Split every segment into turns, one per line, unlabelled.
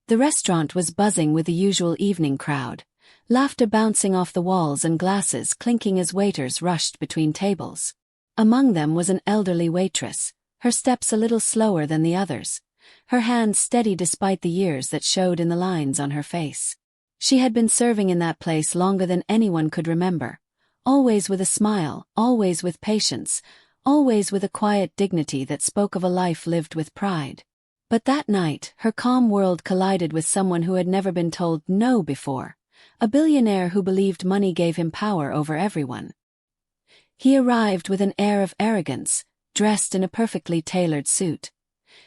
The restaurant was buzzing with the usual evening crowd, laughter bouncing off the walls and glasses clinking as waiters rushed between tables. Among them was an elderly waitress, her steps a little slower than the others, her hands steady despite the years that showed in the lines on her face. She had been serving in that place longer than anyone could remember, always with a smile, always with patience, always with a quiet dignity that spoke of a life lived with pride. But that night, her calm world collided with someone who had never been told no before, a billionaire who believed money gave him power over everyone. He arrived with an air of arrogance, dressed in a perfectly tailored suit.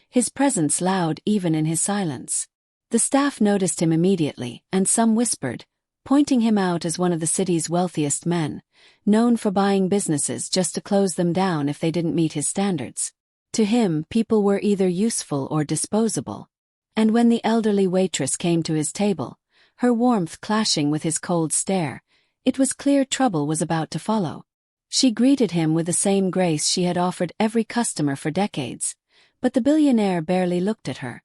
His presence loud even in his silence. The staff noticed him immediately, and some whispered, pointing him out as one of the city's wealthiest men, known for buying businesses just to close them down if they didn't meet his standards. To him, people were either useful or disposable. And when the elderly waitress came to his table, her warmth clashing with his cold stare, it was clear trouble was about to follow. She greeted him with the same grace she had offered every customer for decades, but the billionaire barely looked at her.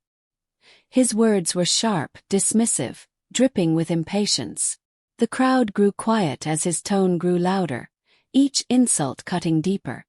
His words were sharp, dismissive, dripping with impatience. The crowd grew quiet as his tone grew louder, each insult cutting deeper.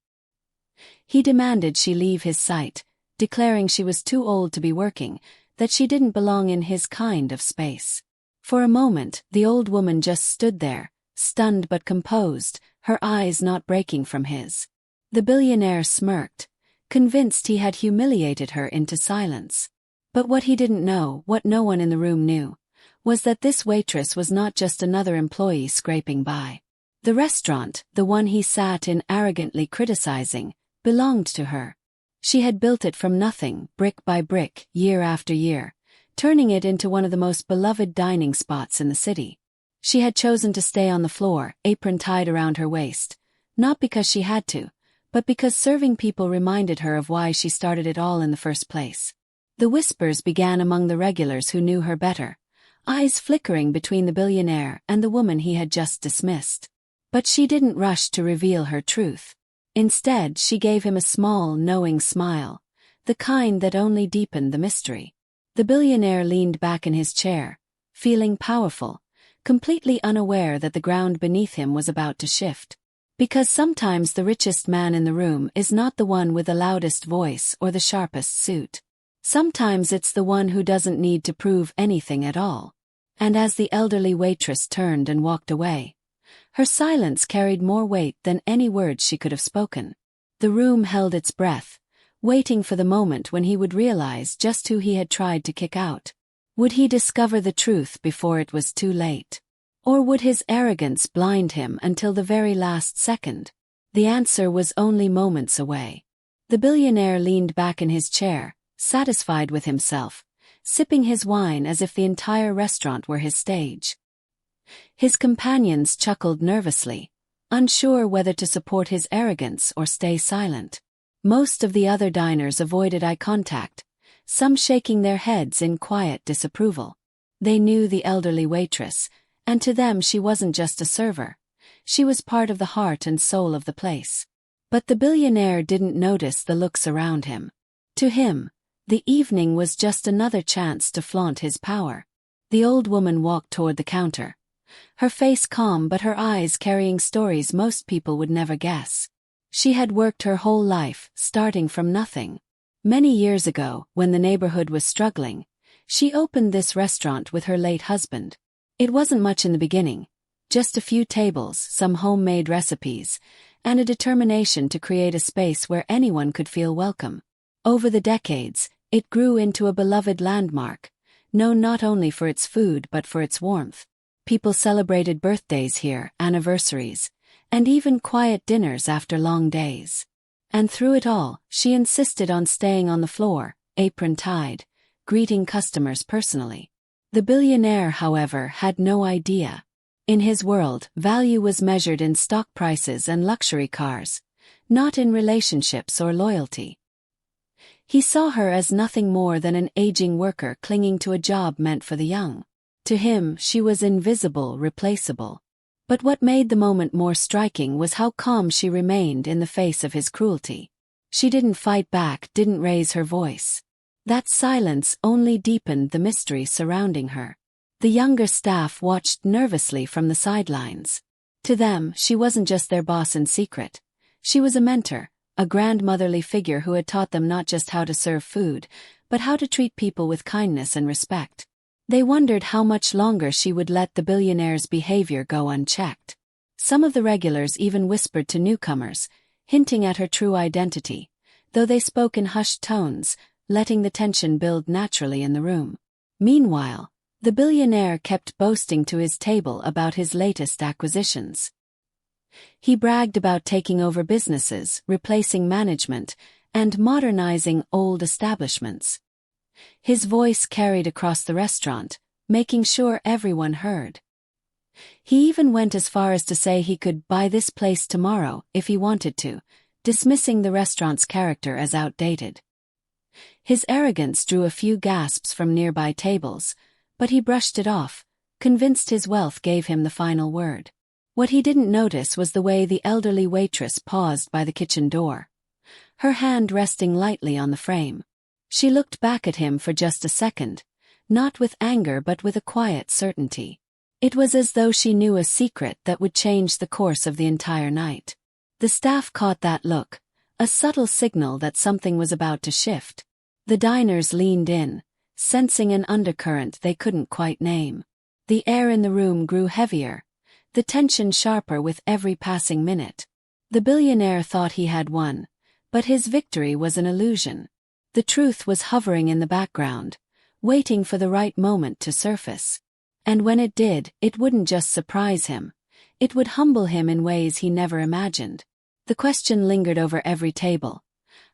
He demanded she leave his sight, declaring she was too old to be working, that she didn't belong in his kind of space. For a moment, the old woman just stood there, stunned but composed, her eyes not breaking from his. The billionaire smirked, convinced he had humiliated her into silence. But what he didn't know, what no one in the room knew, was that this waitress was not just another employee scraping by. The restaurant, the one he sat in arrogantly criticizing, belonged to her. She had built it from nothing, brick by brick, year after year, turning it into one of the most beloved dining spots in the city. She had chosen to stay on the floor, apron tied around her waist, not because she had to, but because serving people reminded her of why she started it all in the first place. The whispers began among the regulars who knew her better, eyes flickering between the billionaire and the woman he had just dismissed. But she didn't rush to reveal her truth. Instead, she gave him a small, knowing smile, the kind that only deepened the mystery. The billionaire leaned back in his chair, feeling powerful, completely unaware that the ground beneath him was about to shift. Because sometimes the richest man in the room is not the one with the loudest voice or the sharpest suit. Sometimes it's the one who doesn't need to prove anything at all. And as the elderly waitress turned and walked away, her silence carried more weight than any words she could have spoken. The room held its breath, waiting for the moment when he would realize just who he had tried to kick out. Would he discover the truth before it was too late? Or would his arrogance blind him until the very last second? The answer was only moments away. The billionaire leaned back in his chair, satisfied with himself, sipping his wine as if the entire restaurant were his stage. His companions chuckled nervously, unsure whether to support his arrogance or stay silent. Most of the other diners avoided eye contact, some shaking their heads in quiet disapproval. They knew the elderly waitress, and to them she wasn't just a server. She was part of the heart and soul of the place. But the billionaire didn't notice the looks around him. To him, the evening was just another chance to flaunt his power. The old woman walked toward the counter, her face calm but her eyes carrying stories most people would never guess. She had worked her whole life, starting from nothing. Many years ago, when the neighborhood was struggling, she opened this restaurant with her late husband. It wasn't much in the beginning, just a few tables, some homemade recipes, and a determination to create a space where anyone could feel welcome. Over the decades, it grew into a beloved landmark, known not only for its food but for its warmth. People celebrated birthdays here, anniversaries, and even quiet dinners after long days. And through it all, she insisted on staying on the floor, apron tied, greeting customers personally. The billionaire, however, had no idea. In his world, value was measured in stock prices and luxury cars, not in relationships or loyalty. He saw her as nothing more than an aging worker clinging to a job meant for the young. To him, she was invisible, replaceable. But what made the moment more striking was how calm she remained in the face of his cruelty. She didn't fight back, didn't raise her voice. That silence only deepened the mystery surrounding her. The younger staff watched nervously from the sidelines. To them, she wasn't just their boss in secret. She was a mentor, a grandmotherly figure who had taught them not just how to serve food, but how to treat people with kindness and respect. They wondered how much longer she would let the billionaire's behavior go unchecked. Some of the regulars even whispered to newcomers, hinting at her true identity, though they spoke in hushed tones, letting the tension build naturally in the room. Meanwhile, the billionaire kept boasting to his table about his latest acquisitions. He bragged about taking over businesses, replacing management, and modernizing old establishments. His voice carried across the restaurant, making sure everyone heard. He even went as far as to say he could buy this place tomorrow if he wanted to, dismissing the restaurant's character as outdated. His arrogance drew a few gasps from nearby tables, but he brushed it off, convinced his wealth gave him the final word. What he didn't notice was the way the elderly waitress paused by the kitchen door, her hand resting lightly on the frame. She looked back at him for just a second, not with anger but with a quiet certainty. It was as though she knew a secret that would change the course of the entire night. The staff caught that look, a subtle signal that something was about to shift. The diners leaned in, sensing an undercurrent they couldn't quite name. The air in the room grew heavier, the tension sharper with every passing minute. The billionaire thought he had won, but his victory was an illusion. The truth was hovering in the background, waiting for the right moment to surface. And when it did, it wouldn't just surprise him. It would humble him in ways he never imagined. The question lingered over every table.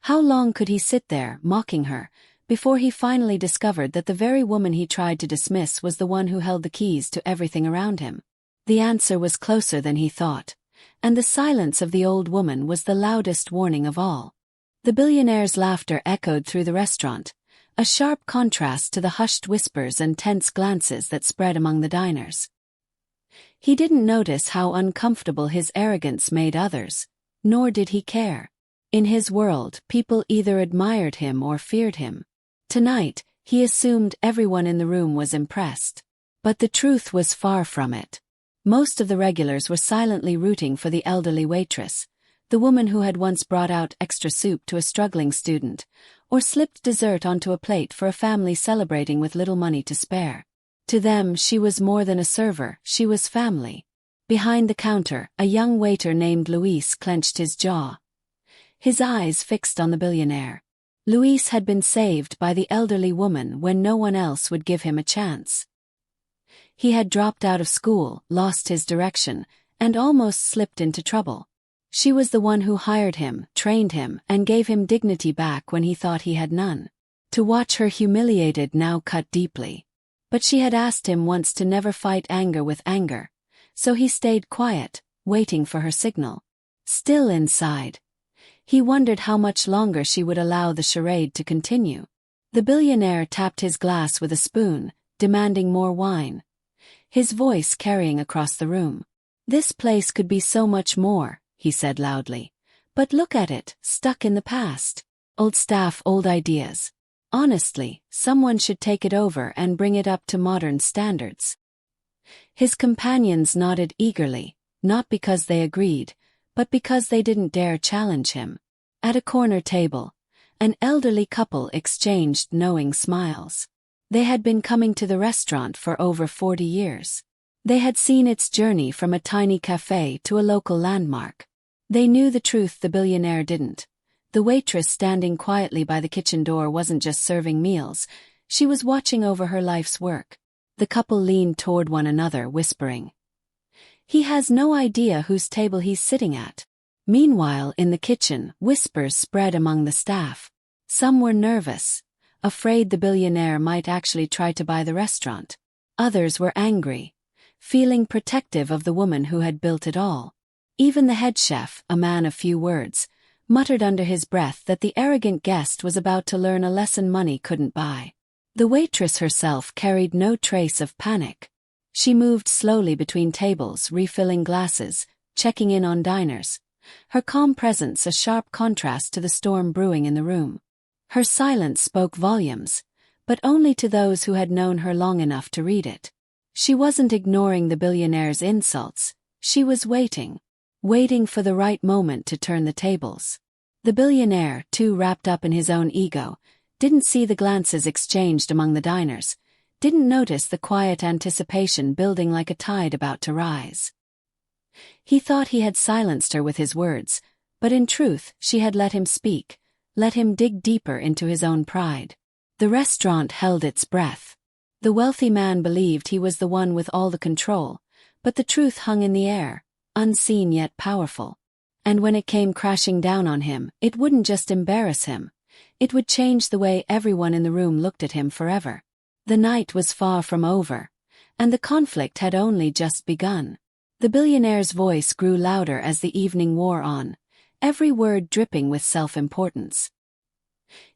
How long could he sit there, mocking her, before he finally discovered that the very woman he tried to dismiss was the one who held the keys to everything around him? The answer was closer than he thought, and the silence of the old woman was the loudest warning of all. The billionaire's laughter echoed through the restaurant, a sharp contrast to the hushed whispers and tense glances that spread among the diners. He didn't notice how uncomfortable his arrogance made others, nor did he care. In his world, people either admired him or feared him. Tonight, he assumed everyone in the room was impressed. But the truth was far from it. Most of the regulars were silently rooting for the elderly waitress, the woman who had once brought out extra soup to a struggling student, or slipped dessert onto a plate for a family celebrating with little money to spare. To them, she was more than a server, she was family. Behind the counter, a young waiter named Luis clenched his jaw, his eyes fixed on the billionaire. Luis had been saved by the elderly woman when no one else would give him a chance. He had dropped out of school, lost his direction, and almost slipped into trouble. She was the one who hired him, trained him, and gave him dignity back when he thought he had none. To watch her humiliated now cut deeply. But she had asked him once to never fight anger with anger, so he stayed quiet, waiting for her signal. Still inside, he wondered how much longer she would allow the charade to continue. The billionaire tapped his glass with a spoon, demanding more wine, his voice carrying across the room. "This place could be so much more," he said loudly. "But look at it, stuck in the past. Old staff, old ideas. Honestly, someone should take it over and bring it up to modern standards." His companions nodded eagerly, not because they agreed, but because they didn't dare challenge him. At a corner table, an elderly couple exchanged knowing smiles. They had been coming to the restaurant for over 40 years. They had seen its journey from a tiny cafe to a local landmark. They knew the truth the billionaire didn't. The waitress standing quietly by the kitchen door wasn't just serving meals, she was watching over her life's work. The couple leaned toward one another, whispering, "He has no idea whose table he's sitting at." Meanwhile, in the kitchen, whispers spread among the staff. Some were nervous, afraid the billionaire might actually try to buy the restaurant. Others were angry, feeling protective of the woman who had built it all. Even the head chef, a man of few words, muttered under his breath that the arrogant guest was about to learn a lesson money couldn't buy. The waitress herself carried no trace of panic. She moved slowly between tables, refilling glasses, checking in on diners, her calm presence a sharp contrast to the storm brewing in the room. Her silence spoke volumes, but only to those who had known her long enough to read it. She wasn't ignoring the billionaire's insults, she was waiting for the right moment to turn the tables. The billionaire, too wrapped up in his own ego, didn't see the glances exchanged among the diners, didn't notice the quiet anticipation building like a tide about to rise. He thought he had silenced her with his words, but in truth she had let him speak, let him dig deeper into his own pride. The restaurant held its breath. The wealthy man believed he was the one with all the control, but the truth hung in the air, unseen yet powerful. And when it came crashing down on him, it wouldn't just embarrass him. It would change the way everyone in the room looked at him forever. The night was far from over, and the conflict had only just begun. The billionaire's voice grew louder as the evening wore on, every word dripping with self-importance.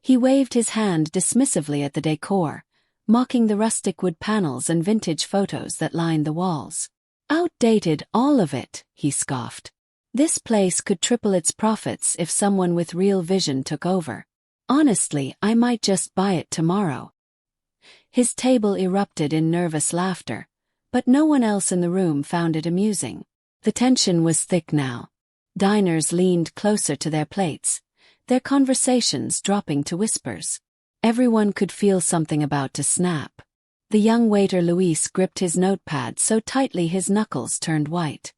He waved his hand dismissively at the decor, mocking the rustic wood panels and vintage photos that lined the walls. Outdated, all of it, he scoffed. This place could triple its profits if someone with real vision took over. Honestly, I might just buy it tomorrow. His table erupted in nervous laughter, but no one else in the room found it amusing. The tension was thick now. Diners leaned closer to their plates, their conversations dropping to whispers. Everyone could feel something about to snap. The young waiter Luis gripped his notepad so tightly his knuckles turned white.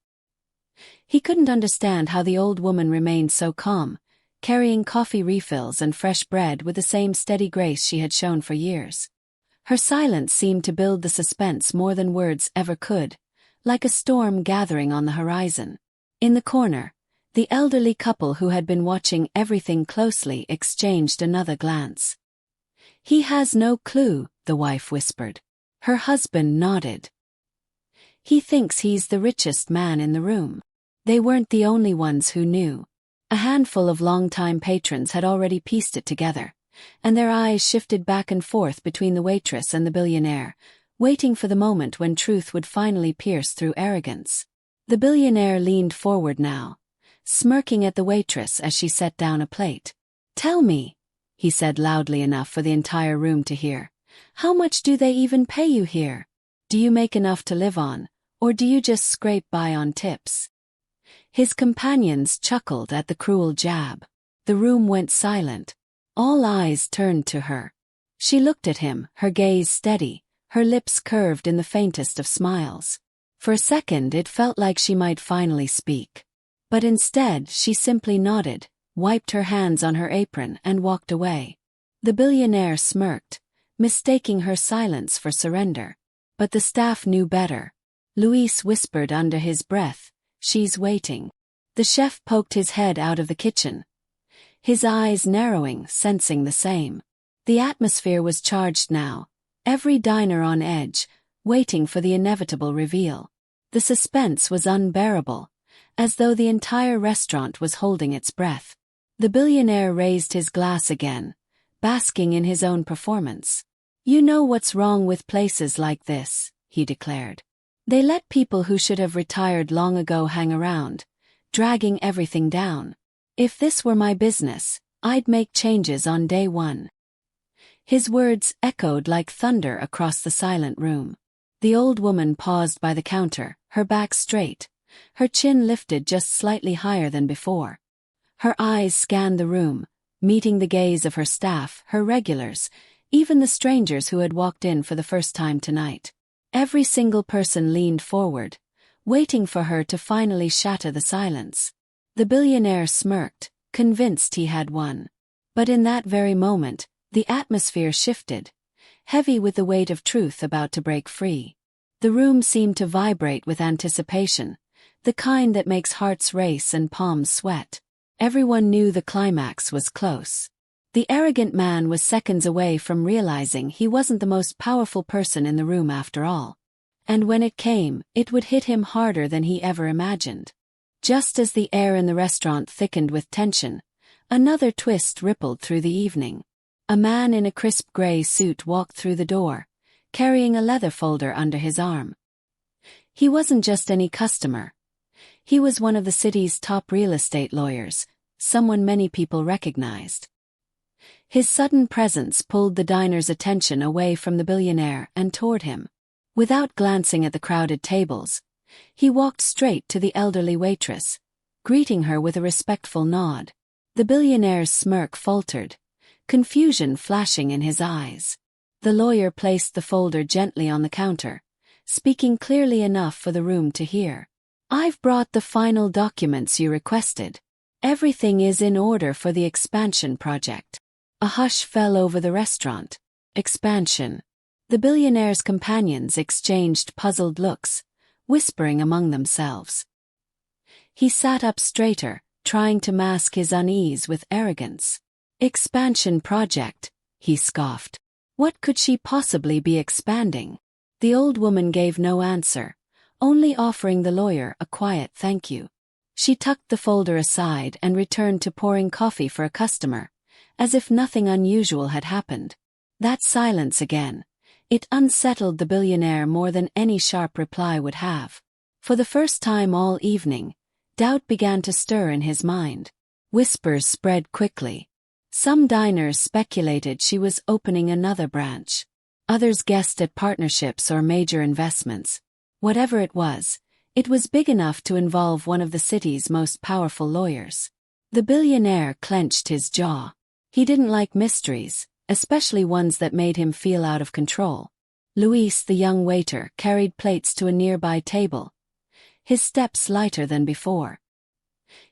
He couldn't understand how the old woman remained so calm, carrying coffee refills and fresh bread with the same steady grace she had shown for years. Her silence seemed to build the suspense more than words ever could, like a storm gathering on the horizon. In the corner, the elderly couple who had been watching everything closely exchanged another glance. "He has no clue," the wife whispered. Her husband nodded. "He thinks he's the richest man in the room." They weren't the only ones who knew. A handful of longtime patrons had already pieced it together, and their eyes shifted back and forth between the waitress and the billionaire, waiting for the moment when truth would finally pierce through arrogance. The billionaire leaned forward now, smirking at the waitress as she set down a plate. "Tell me," he said loudly enough for the entire room to hear, "how much do they even pay you here? Do you make enough to live on, or do you just scrape by on tips?" His companions chuckled at the cruel jab. The room went silent. All eyes turned to her. She looked at him, her gaze steady, her lips curved in the faintest of smiles. For a second it felt like she might finally speak. But instead she simply nodded, wiped her hands on her apron and walked away. The billionaire smirked, mistaking her silence for surrender. But the staff knew better. Luis whispered under his breath, "She's waiting." The chef poked his head out of the kitchen, his eyes narrowing, sensing the same. The atmosphere was charged now, every diner on edge, waiting for the inevitable reveal. The suspense was unbearable, as though the entire restaurant was holding its breath. The billionaire raised his glass again, basking in his own performance. "You know what's wrong with places like this," he declared. "They let people who should have retired long ago hang around, dragging everything down. If this were my business, I'd make changes on day one." His words echoed like thunder across the silent room. The old woman paused by the counter, her back straight, her chin lifted just slightly higher than before. Her eyes scanned the room, meeting the gaze of her staff, her regulars, even the strangers who had walked in for the first time tonight. Every single person leaned forward, waiting for her to finally shatter the silence. The billionaire smirked, convinced he had won. But in that very moment, the atmosphere shifted, heavy with the weight of truth about to break free. The room seemed to vibrate with anticipation, the kind that makes hearts race and palms sweat. Everyone knew the climax was close. The arrogant man was seconds away from realizing he wasn't the most powerful person in the room after all. And when it came, it would hit him harder than he ever imagined. Just as the air in the restaurant thickened with tension, another twist rippled through the evening. A man in a crisp gray suit walked through the door, carrying a leather folder under his arm. He wasn't just any customer. He was one of the city's top real estate lawyers, someone many people recognized. His sudden presence pulled the diner's attention away from the billionaire and toward him. Without glancing at the crowded tables, he walked straight to the elderly waitress, greeting her with a respectful nod. The billionaire's smirk faltered, confusion flashing in his eyes. The lawyer placed the folder gently on the counter, speaking clearly enough for the room to hear. "I've brought the final documents you requested. Everything is in order for the expansion project." A hush fell over the restaurant. Expansion. The billionaire's companions exchanged puzzled looks, whispering among themselves. He sat up straighter, trying to mask his unease with arrogance. "Expansion project," he scoffed. What could she possibly be expanding? The old woman gave no answer, only offering the lawyer a quiet thank you. She tucked the folder aside and returned to pouring coffee for a customer, as if nothing unusual had happened. That silence again. It unsettled the billionaire more than any sharp reply would have. For the first time all evening, doubt began to stir in his mind. Whispers spread quickly. Some diners speculated she was opening another branch. Others guessed at partnerships or major investments. Whatever it was big enough to involve one of the city's most powerful lawyers. The billionaire clenched his jaw. He didn't like mysteries, especially ones that made him feel out of control. Luis, the young waiter, carried plates to a nearby table, his steps lighter than before.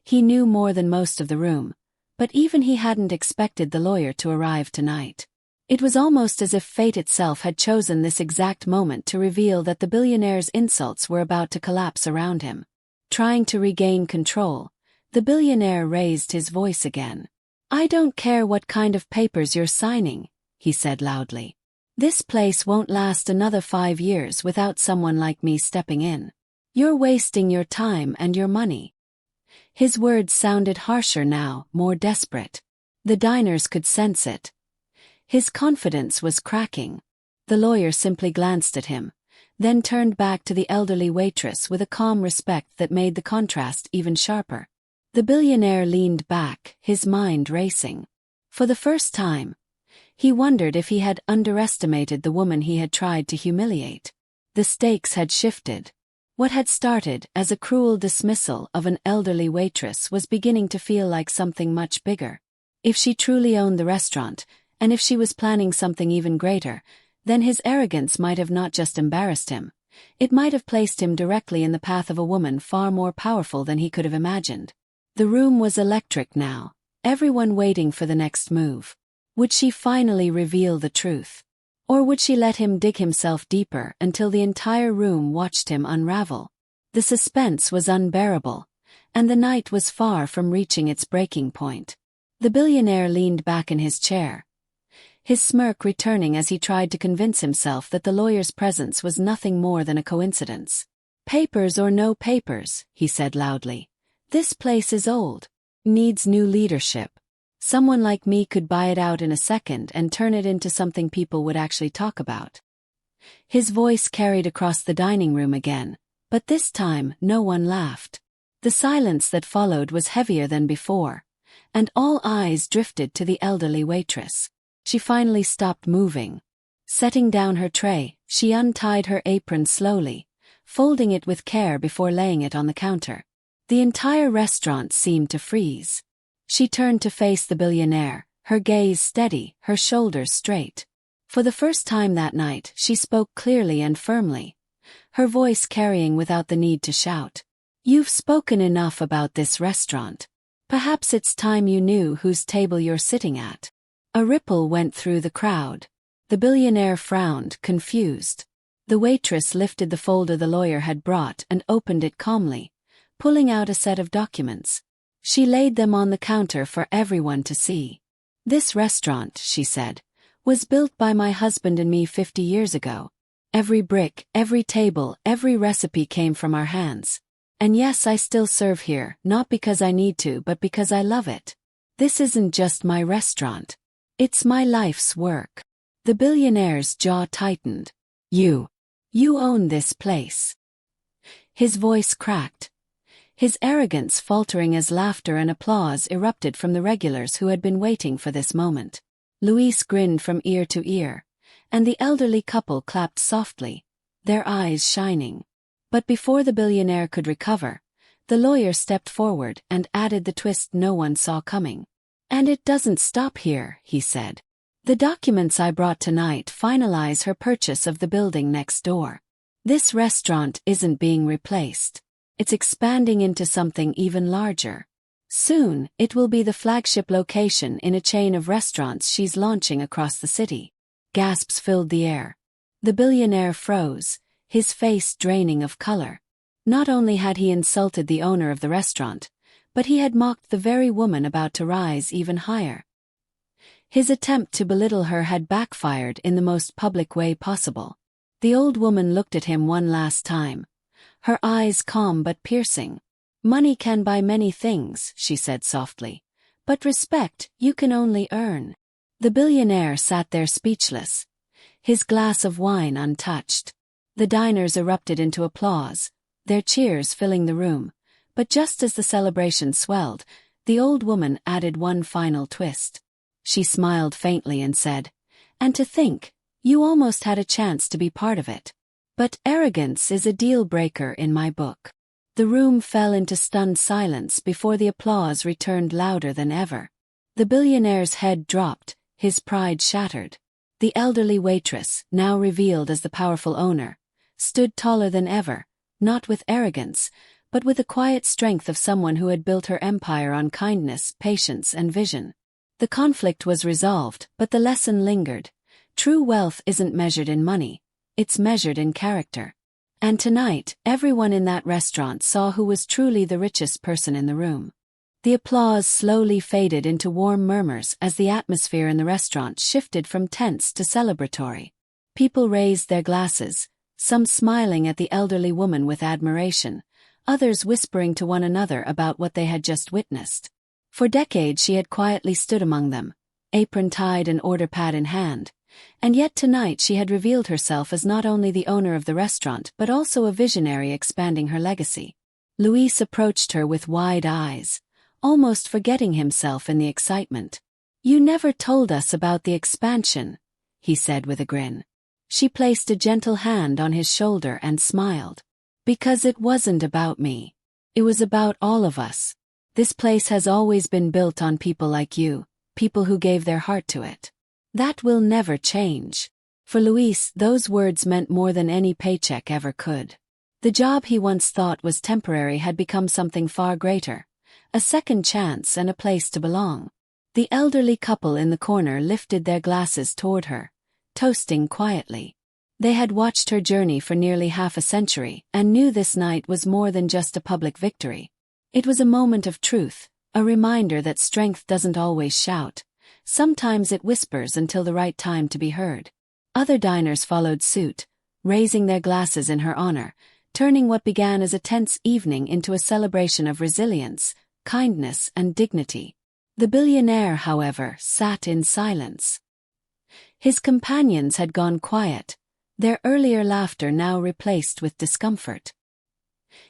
He knew more than most of the room, but even he hadn't expected the lawyer to arrive tonight. It was almost as if fate itself had chosen this exact moment to reveal that the billionaire's insults were about to collapse around him. Trying to regain control, the billionaire raised his voice again. "I don't care what kind of papers you're signing," he said loudly. "This place won't last another 5 years without someone like me stepping in. You're wasting your time and your money." His words sounded harsher now, more desperate. The diners could sense it. His confidence was cracking. The lawyer simply glanced at him, then turned back to the elderly waitress with a calm respect that made the contrast even sharper. The billionaire leaned back, his mind racing. For the first time, he wondered if he had underestimated the woman he had tried to humiliate. The stakes had shifted. What had started as a cruel dismissal of an elderly waitress was beginning to feel like something much bigger. If she truly owned the restaurant, and if she was planning something even greater, then his arrogance might have not just embarrassed him. It might have placed him directly in the path of a woman far more powerful than he could have imagined. The room was electric now, everyone waiting for the next move. Would she finally reveal the truth? Or would she let him dig himself deeper until the entire room watched him unravel? The suspense was unbearable, and the night was far from reaching its breaking point. The billionaire leaned back in his chair, his smirk returning as he tried to convince himself that the lawyer's presence was nothing more than a coincidence. "Papers or no papers," he said loudly. "This place is old. Needs new leadership. Someone like me could buy it out in a second and turn it into something people would actually talk about." His voice carried across the dining room again, but this time no one laughed. The silence that followed was heavier than before, and all eyes drifted to the elderly waitress. She finally stopped moving. Setting down her tray, she untied her apron slowly, folding it with care before laying it on the counter. The entire restaurant seemed to freeze. She turned to face the billionaire, her gaze steady, her shoulders straight. For the first time that night, she spoke clearly and firmly, her voice carrying without the need to shout. "You've spoken enough about this restaurant. Perhaps it's time you knew whose table you're sitting at." A ripple went through the crowd. The billionaire frowned, confused. The waitress lifted the folder the lawyer had brought and opened it calmly, pulling out a set of documents. She laid them on the counter for everyone to see. "This restaurant," she said, "was built by my husband and me 50 years ago. Every brick, every table, every recipe came from our hands. And yes, I still serve here, not because I need to but because I love it. This isn't just my restaurant. It's my life's work." The billionaire's jaw tightened. You own this place." His voice cracked, his arrogance faltering as laughter and applause erupted from the regulars who had been waiting for this moment. Luis grinned from ear to ear, and the elderly couple clapped softly, their eyes shining. But before the billionaire could recover, the lawyer stepped forward and added the twist no one saw coming. "And it doesn't stop here," he said. "The documents I brought tonight finalize her purchase of the building next door. This restaurant isn't being replaced. It's expanding into something even larger. Soon, it will be the flagship location in a chain of restaurants she's launching across the city." Gasps filled the air. The billionaire froze, his face draining of color. Not only had he insulted the owner of the restaurant, but he had mocked the very woman about to rise even higher. His attempt to belittle her had backfired in the most public way possible. The old woman looked at him one last time, her eyes calm but piercing. "Money can buy many things," she said softly, "but respect you can only earn." The billionaire sat there speechless, his glass of wine untouched. The diners erupted into applause, their cheers filling the room, but just as the celebration swelled, the old woman added one final twist. She smiled faintly and said, "And to think, you almost had a chance to be part of it. But arrogance is a deal-breaker in my book." The room fell into stunned silence before the applause returned louder than ever. The billionaire's head dropped, his pride shattered. The elderly waitress, now revealed as the powerful owner, stood taller than ever, not with arrogance, but with the quiet strength of someone who had built her empire on kindness, patience, and vision. The conflict was resolved, but the lesson lingered. True wealth isn't measured in money, it's measured in character. And tonight, everyone in that restaurant saw who was truly the richest person in the room. The applause slowly faded into warm murmurs as the atmosphere in the restaurant shifted from tense to celebratory. People raised their glasses, some smiling at the elderly woman with admiration, others whispering to one another about what they had just witnessed. For decades she had quietly stood among them, apron tied and order pad in hand, and yet tonight she had revealed herself as not only the owner of the restaurant but also a visionary expanding her legacy. Luis approached her with wide eyes, almost forgetting himself in the excitement. "You never told us about the expansion," he said with a grin. She placed a gentle hand on his shoulder and smiled. "Because it wasn't about me. It was about all of us. This place has always been built on people like you, people who gave their heart to it. That will never change." For Luis, those words meant more than any paycheck ever could. The job he once thought was temporary had become something far greater, a second chance and a place to belong. The elderly couple in the corner lifted their glasses toward her, toasting quietly. They had watched her journey for nearly half a century and knew this night was more than just a public victory. It was a moment of truth, a reminder that strength doesn't always shout. Sometimes it whispers until the right time to be heard. Other diners followed suit, raising their glasses in her honor, turning what began as a tense evening into a celebration of resilience, kindness, and dignity. The billionaire, however, sat in silence. His companions had gone quiet, their earlier laughter now replaced with discomfort.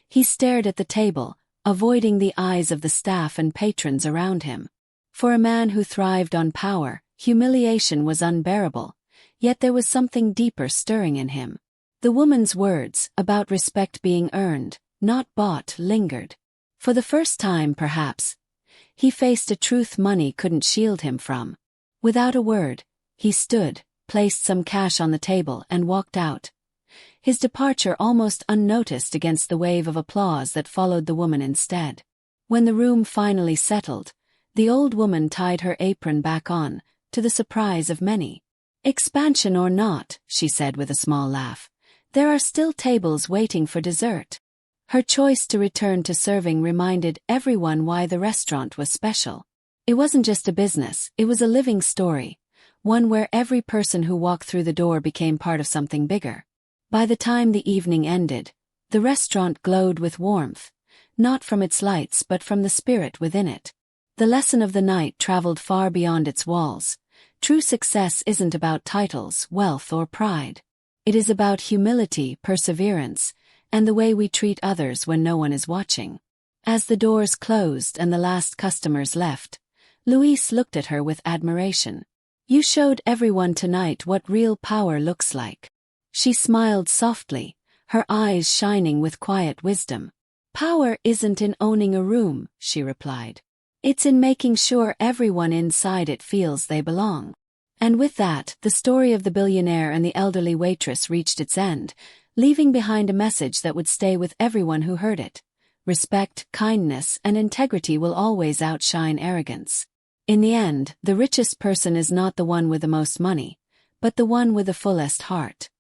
He stared at the table, avoiding the eyes of the staff and patrons around him. For a man who thrived on power, humiliation was unbearable, yet there was something deeper stirring in him. The woman's words, about respect being earned, not bought, lingered. For the first time, perhaps, he faced a truth money couldn't shield him from. Without a word, he stood, placed some cash on the table, and walked out. His departure almost unnoticed against the wave of applause that followed the woman instead. When the room finally settled, the old woman tied her apron back on, to the surprise of many. "Expansion or not," she said with a small laugh, "there are still tables waiting for dessert." Her choice to return to serving reminded everyone why the restaurant was special. It wasn't just a business, it was a living story, one where every person who walked through the door became part of something bigger. By the time the evening ended, the restaurant glowed with warmth, not from its lights but from the spirit within it. The lesson of the night traveled far beyond its walls. True success isn't about titles, wealth, or pride. It is about humility, perseverance, and the way we treat others when no one is watching. As the doors closed and the last customers left, Luis looked at her with admiration. You showed everyone tonight what real power looks like. She smiled softly, her eyes shining with quiet wisdom. Power isn't in owning a room, she replied. It's in making sure everyone inside it feels they belong. And with that, the story of the billionaire and the elderly waitress reached its end, leaving behind a message that would stay with everyone who heard it. Respect, kindness, and integrity will always outshine arrogance. In the end, the richest person is not the one with the most money, but the one with the fullest heart.